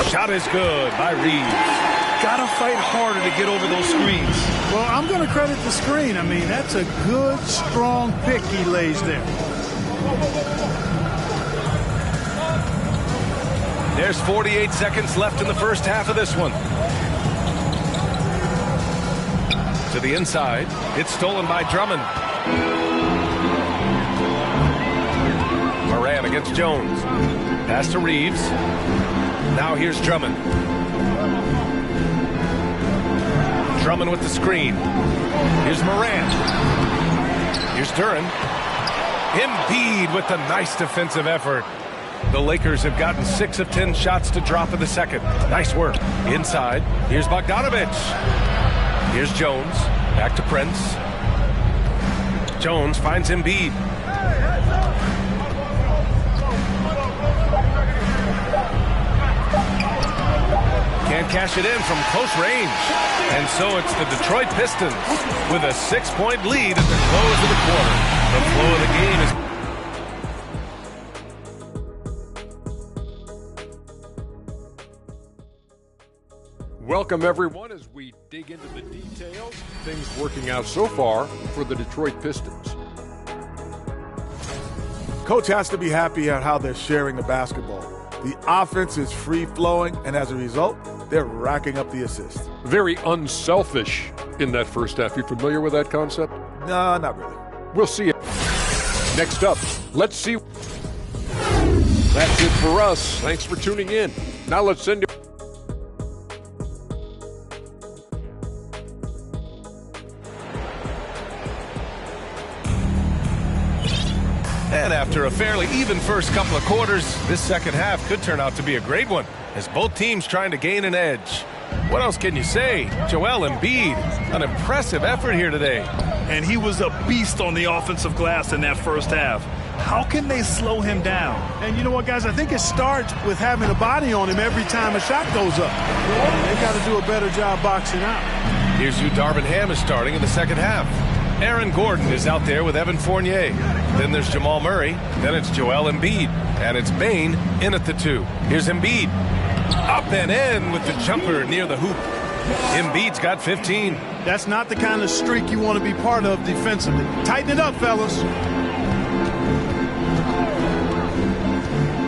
Shot is good by Reeves. Gotta fight harder to get over those screens. Well, I'm going to credit the screen. I mean, that's a good, strong pick he lays there. There's 48 seconds left in the first half of this one. To the inside. It's stolen by Drummond. Morant against Jones. Pass to Reeves. Now here's Drummond. Drummond with the screen. Here's Morant. Here's Duren. Embiid with the nice defensive effort. The Lakers have gotten 6 of 10 shots to drop in the second. Nice work. Inside. Here's Bogdanovich. Here's Jones. Back to Prince. Jones finds Embiid. Can't cash it in from close range. And so it's the Detroit Pistons with a 6-point lead at the close of the quarter. The flow of the game is... Welcome, everyone, as we dig into the details. Things working out so far for the Detroit Pistons. Coach has to be happy at how they're sharing the basketball. The offense is free-flowing, and as a result, they're racking up the assists. Very unselfish in that first half. You familiar with that concept? No, not really. We'll see it. Next up, let's see. That's it for us. Thanks for tuning in. Now let's send you. And after a fairly even first couple of quarters, this second half could turn out to be a great one as both teams trying to gain an edge. What else can you say? Joel Embiid, an impressive effort here today. And he was a beast on the offensive glass in that first half. How can they slow him down? And you know what, guys? I think it starts with having a body on him every time a shot goes up. They've got to do a better job boxing out. Here's who Darvin Ham is starting in the second half. Aaron Gordon is out there with Evan Fournier. Then there's Jamal Murray. Then it's Joel Embiid. And it's Bane in at the 2. Here's Embiid. Up and in with the jumper near the hoop. Embiid's got 15. That's not the kind of streak you want to be part of defensively. Tighten it up, fellas.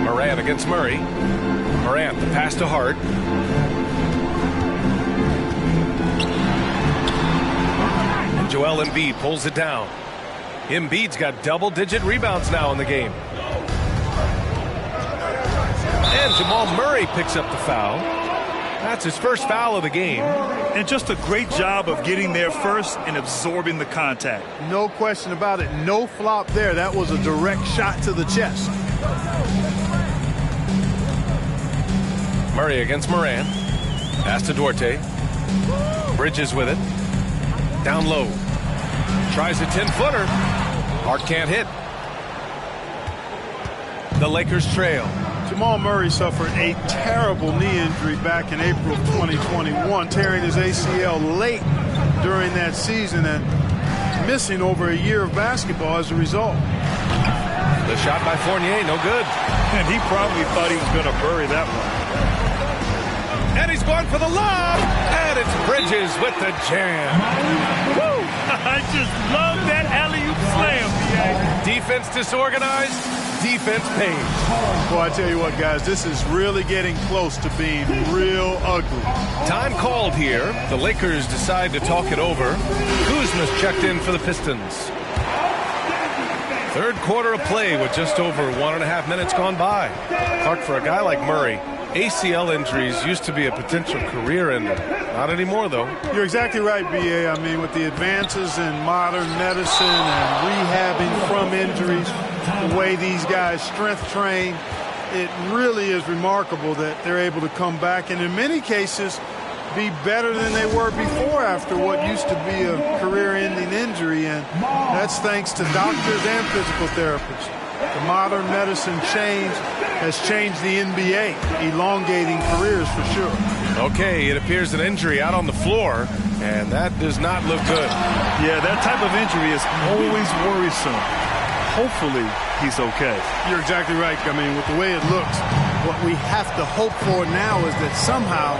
Morant against Murray. Morant, the pass to Hart. And Joel Embiid pulls it down. Embiid's got double-digit rebounds now in the game. And Jamal Murray picks up the foul. That's his first foul of the game. And just a great job of getting there first and absorbing the contact. No question about it. No flop there. That was a direct shot to the chest. Murray against Moran. Pass to Duarte. Bridges with it. Down low. Tries a 10-footer. Hart can't hit. The Lakers trail. Jamal Murray suffered a terrible knee injury back in April of 2021, tearing his ACL late during that season and missing over a year of basketball as a result. The shot by Fournier, no good. And he probably thought he was going to bury that one. And he's going for the lob. And it's Bridges with the jam. Woo! I just love that alley-oop slam, B.A. Defense disorganized. Defense pays. Well, I tell you what, guys, this is really getting close to being real ugly. Time called here. The Lakers decide to talk it over. Kuzma's checked in for the Pistons. Third quarter of play with just over 1.5 minutes gone by. Clark, for a guy like Murray, ACL injuries used to be a potential career ender. Not anymore, though. You're exactly right, B.A. I mean, with the advances in modern medicine and rehabbing from injuries, the way these guys strength train, it really is remarkable that they're able to come back and in many cases be better than they were before after what used to be a career-ending injury, and that's thanks to doctors and physical therapists. The modern medicine change has changed the NBA, elongating careers for sure. Okay, it appears an injury out on the floor, and that does not look good. Yeah, that type of injury is always worrisome. Hopefully, he's okay. You're exactly right. I mean, with the way it looks, what we have to hope for now is that somehow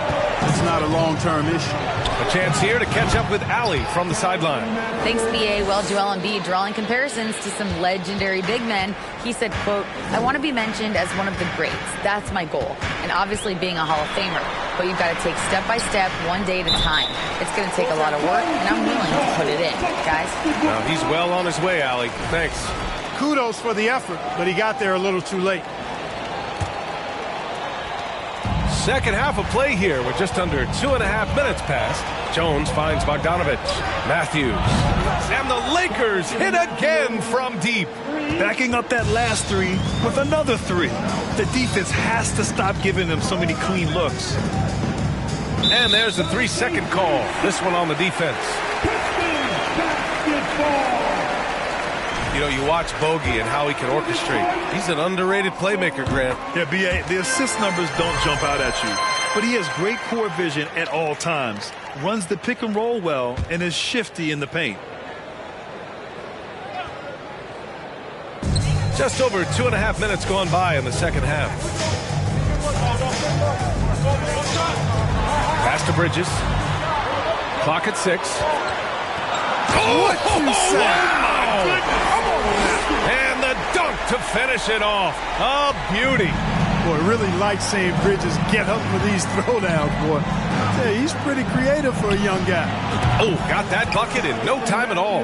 it's not a long-term issue. A chance here to catch up with Allie from the sideline. Thanks, B.A. Well, Joel Embiid drawing comparisons to some legendary big men. He said, quote, "I want to be mentioned as one of the greats. That's my goal. And obviously being a Hall of Famer. But you've got to take step by step, one day at a time. It's going to take a lot of work, and I'm willing to put it in, guys." Well, he's well on his way, Allie. Thanks. Kudos for the effort, but he got there a little too late. Second half of play here with just under 2.5 minutes passed. Jones finds Bogdanovich. Matthews. And the Lakers hit again from deep. Backing up that last three with another three. The defense has to stop giving them so many clean looks. And there's a 3-second call. This one on the defense. You know, you watch Bogey and how he can orchestrate. He's an underrated playmaker, Grant. Yeah, B.A., the assist numbers don't jump out at you. But he has great core vision at all times. Runs the pick and roll well and is shifty in the paint. Just over 2.5 minutes gone by in the second half. Pass to Bridges. Clock at 6. What you say? Wow. And the dunk to finish it off. A beauty. Boy, really like seeing Bridges get up for these throwdowns, boy. Yeah, he's pretty creative for a young guy. Oh, got that bucket in no time at all.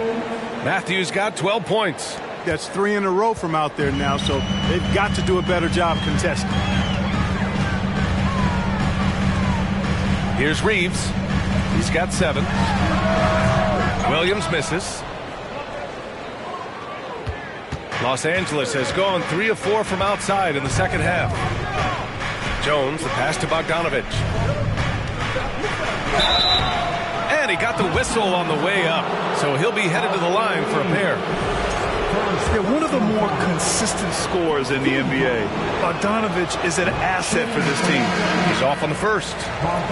Matthews got 12 points. That's 3 in a row from out there now, so they've got to do a better job contesting. Here's Reeves. He's got 7. Williams misses. Los Angeles has gone 3 of 4 from outside in the second half. Jones, the pass to Bogdanovich. And he got the whistle on the way up, so he'll be headed to the line for a pair. Yeah, one of the more consistent scorers in the NBA. Bogdanovich is an asset for this team. He's off on the first.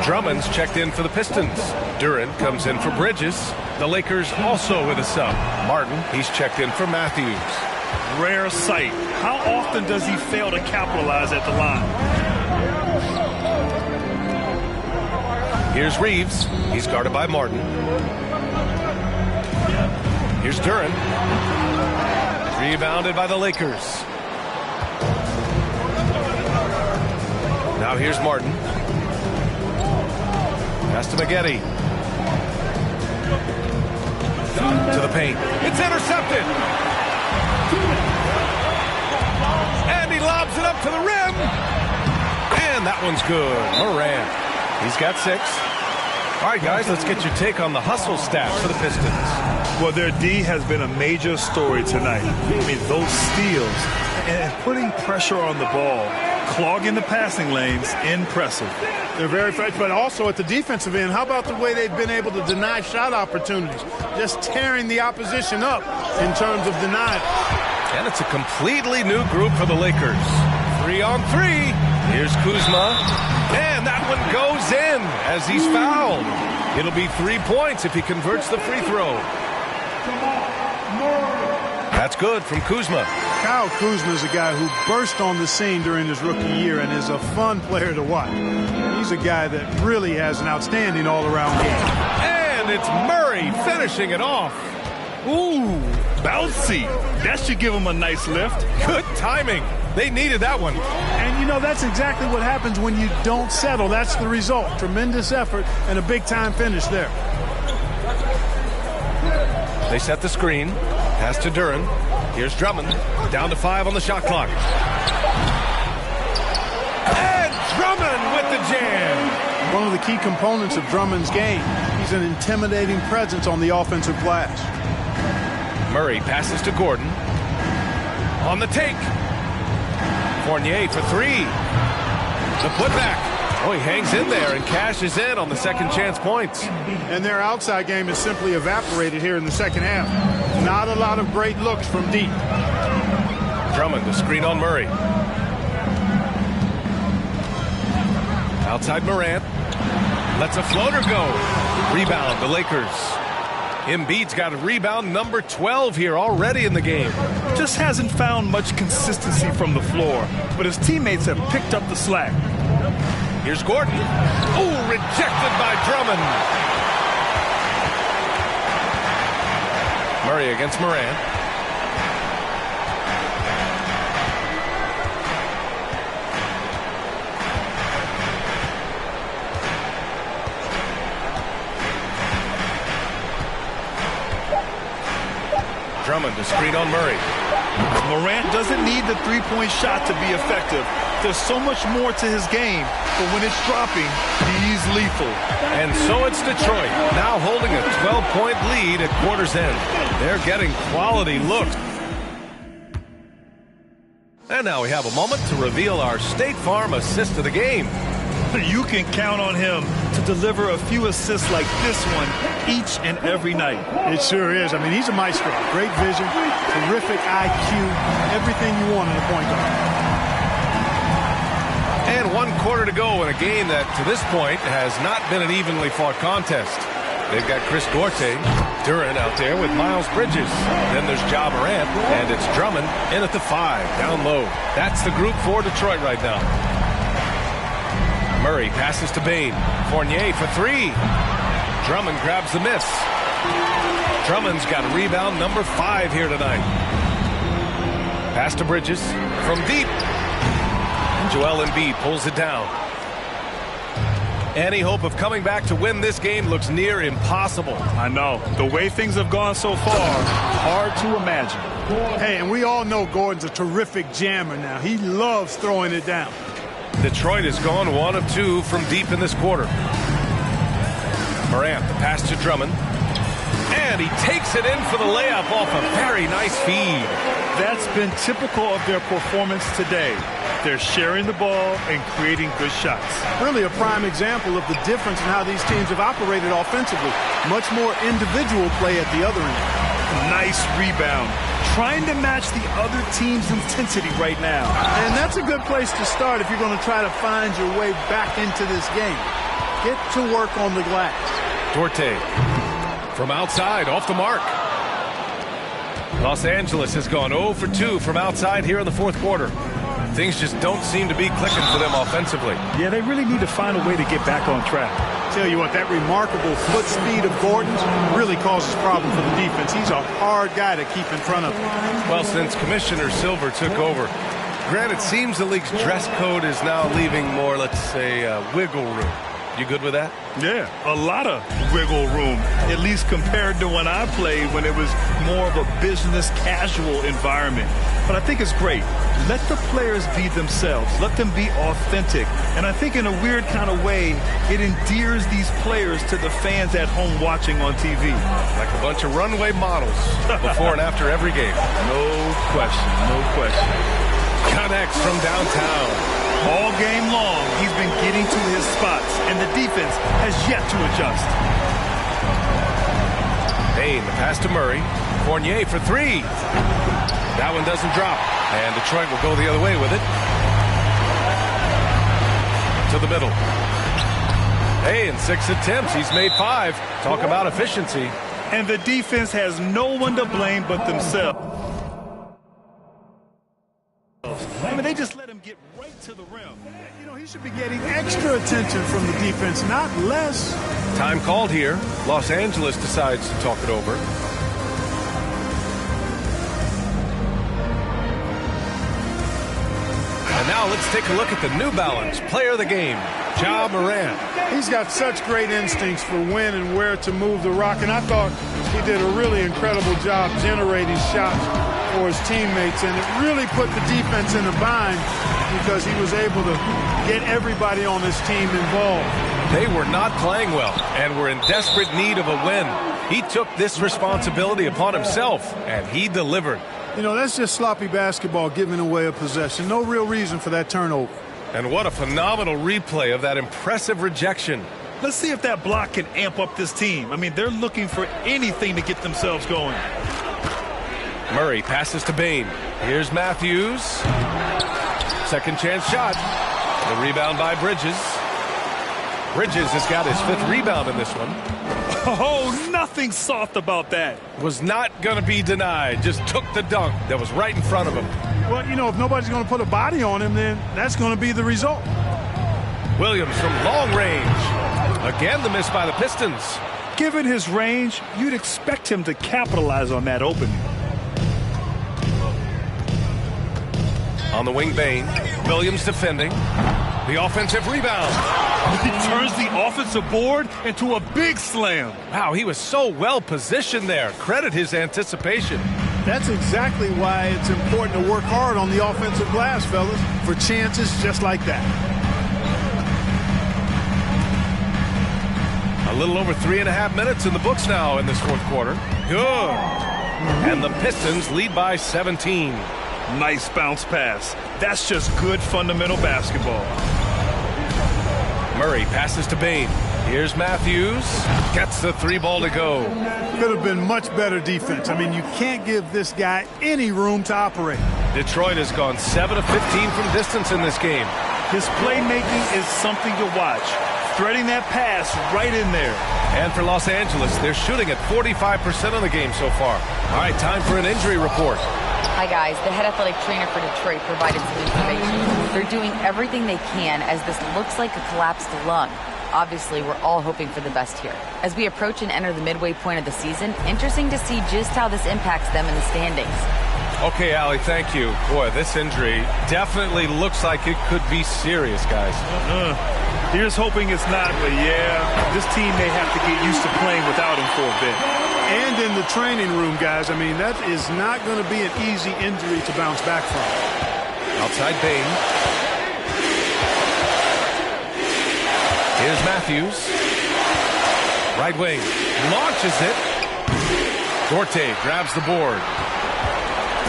Drummond's checked in for the Pistons. Duran comes in for Bridges. The Lakers also with a sub. Martin, he's checked in for Matthews. Rare sight. How often does he fail to capitalize at the line? Here's Reeves. He's guarded by Martin. Here's Duran. Rebounded by the Lakers. Now here's Martin. Pass to McGetty. To the paint. It's intercepted. And he lobs it up to the rim. And that one's good. Morant. He's got 6. All right, guys, let's get your take on the hustle stats for the Pistons. Well, their D has been a major story tonight. I mean, those steals and putting pressure on the ball, clogging the passing lanes, impressive. They're very fresh, but also at the defensive end, how about the way they've been able to deny shot opportunities? Just tearing the opposition up in terms of denying. And it's a completely new group for the Lakers. 3-on-3. Here's Kuzma. And that one goes in as he's fouled. It'll be 3 points if he converts the free throw. That's good from Kuzma. Kyle Kuzma is a guy who burst on the scene during his rookie year and is a fun player to watch. He's a guy that really has an outstanding all-around game. And it's Murray finishing it off. Ooh, bouncy. That should give him a nice lift. Good timing. They needed that one. And, you know, that's exactly what happens when you don't settle. That's the result. Tremendous effort and a big-time finish there. They set the screen. Pass to Duran. Here's Drummond. Down to 5 on the shot clock. And Drummond with the jam. One of the key components of Drummond's game. He's an intimidating presence on the offensive glass. Murray passes to Gordon. On the take. Fournier for 3. The putback. Oh, he hangs in there and cashes in on the second chance points. And their outside game is simply evaporated here in the second half. Not a lot of great looks from deep. Drummond, the screen on Murray. Outside Morant. Lets a floater go. Rebound, the Lakers. Embiid's got a rebound number 12 here already in the game. Just hasn't found much consistency from the floor, but his teammates have picked up the slack. Here's Gordon. Oh, rejected by Drummond. Murray against Morant. Drummond to screen on Murray. Morant doesn't need the three-point shot to be effective. There's so much more to his game, but when it's dropping, he's lethal. And so it's Detroit, now holding a 12-point lead at quarter's end. They're getting quality looks. And now we have a moment to reveal our State Farm assist of the game. You can count on him to deliver a few assists like this one each and every night. It sure is. I mean, he's a maestro. Great vision, terrific IQ, everything you want in a point guard. And 1 quarter to go in a game that, to this point, has not been an evenly fought contest. They've got Chris Duarte, Duran out there with Miles Bridges. Then there's Ja Morant, and it's Drummond in at the 5, down low. That's the group for Detroit right now. Murray passes to Bane. Fournier for 3. Drummond grabs the miss. Drummond's got a rebound number 5 here tonight. Pass to Bridges from deep. And Joel Embiid pulls it down. Any hope of coming back to win this game looks near impossible. I know. The way things have gone so far, hard to imagine. Hey, and we all know Gordon's a terrific jammer now. He loves throwing it down. Detroit has gone 1 of 2 from deep in this quarter. Morant, the pass to Drummond. And he takes it in for the layup off a very nice feed. That's been typical of their performance today. They're sharing the ball and creating good shots. Really a prime example of the difference in how these teams have operated offensively. Much more individual play at the other end. Nice rebound. Trying to match the other team's intensity right now. And that's a good place to start if you're going to try to find your way back into this game. Get to work on the glass. Duarte from outside, off the mark. Los Angeles has gone 0 for 2 from outside here in the fourth quarter. Things just don't seem to be clicking for them offensively. Yeah, they really need to find a way to get back on track. Tell you what, that remarkable foot speed of Gordon's really causes problems for the defense. He's a hard guy to keep in front of him. Well, since Commissioner Silver took over, Grant, it seems the league's dress code is now leaving more, let's say, wiggle room. You good with that? Yeah, a lot of wiggle room, at least compared to when I played, when it was more of a business casual environment. But I think it's great. Let the players be themselves. Let them be authentic. And I think in a weird kind of way, it endears these players to the fans at home watching on TV. Like a bunch of runway models before and after every game. No question, no question. Connects from downtown. All game long, he's been getting to his spots, and the defense has yet to adjust. Payne, the pass to Murray. Fournier for three. That one doesn't drop, and Detroit will go the other way with it. To the middle. Hey, in 6 attempts, he's made 5. Talk about efficiency. And the defense has no one to blame but themselves. I mean, they just let him get right to the rim. You know, he should be getting extra attention from the defense, not less. Time called here. Los Angeles decides to talk it over. And now let's take a look at the New Balance player of the game, Ja Morant. He's got such great instincts for when and where to move the rock, and I thought he did a really incredible job generating shots for his teammates, and it really put the defense in a bind because he was able to get everybody on his team involved. They were not playing well and were in desperate need of a win. He took this responsibility upon himself, and he delivered. You know, that's just sloppy basketball, giving away a possession. No real reason for that turnover. And what a phenomenal replay of that impressive rejection. Let's see if that block can amp up this team. I mean, they're looking for anything to get themselves going. Murray passes to Bane. Here's Matthews. Second chance shot. The rebound by Bridges. Bridges has got his 5th rebound in this one. Oh, nothing soft about that. Was not going to be denied. Just took the dunk that was right in front of him. Well, you know, if nobody's going to put a body on him, then that's going to be the result. Williams from long range. Again, the miss by the Pistons. Given his range, you'd expect him to capitalize on that opening. On the wing, Bane. Williams defending. The offensive rebound. He turns the offensive board into a big slam. Wow, he was so well positioned there. Credit his anticipation. That's exactly why it's important to work hard on the offensive glass, fellas, for chances just like that. A little over 3.5 minutes in the books now in this 4th quarter. Good. And the Pistons lead by 17. Nice bounce pass. That's just good fundamental basketball. Murray passes to Bane. Here's Matthews. Gets the 3 ball to go. Could have been much better defense. I mean, you can't give this guy any room to operate. Detroit has gone 7 of 15 from distance in this game. His playmaking is something to watch. Threading that pass right in there. And for Los Angeles, they're shooting at 45% of the game so far. All right, time for an injury report. Hi, guys. The head athletic trainer for Detroit provided some information. They're doing everything they can as this looks like a collapsed lung. Obviously, we're all hoping for the best here. As we approach and enter the midway point of the season, interesting to see just how this impacts them in the standings. Okay, Allie, thank you. Boy, this injury definitely looks like it could be serious, guys. Here's hoping it's not, but yeah, this team may have to get used to playing without him for a bit. And in the training room, guys, I mean, that is not going to be an easy injury to bounce back from. Outside Bane. Here's Matthews. Right wing. Launches it. Duarte grabs the board.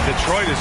Detroit is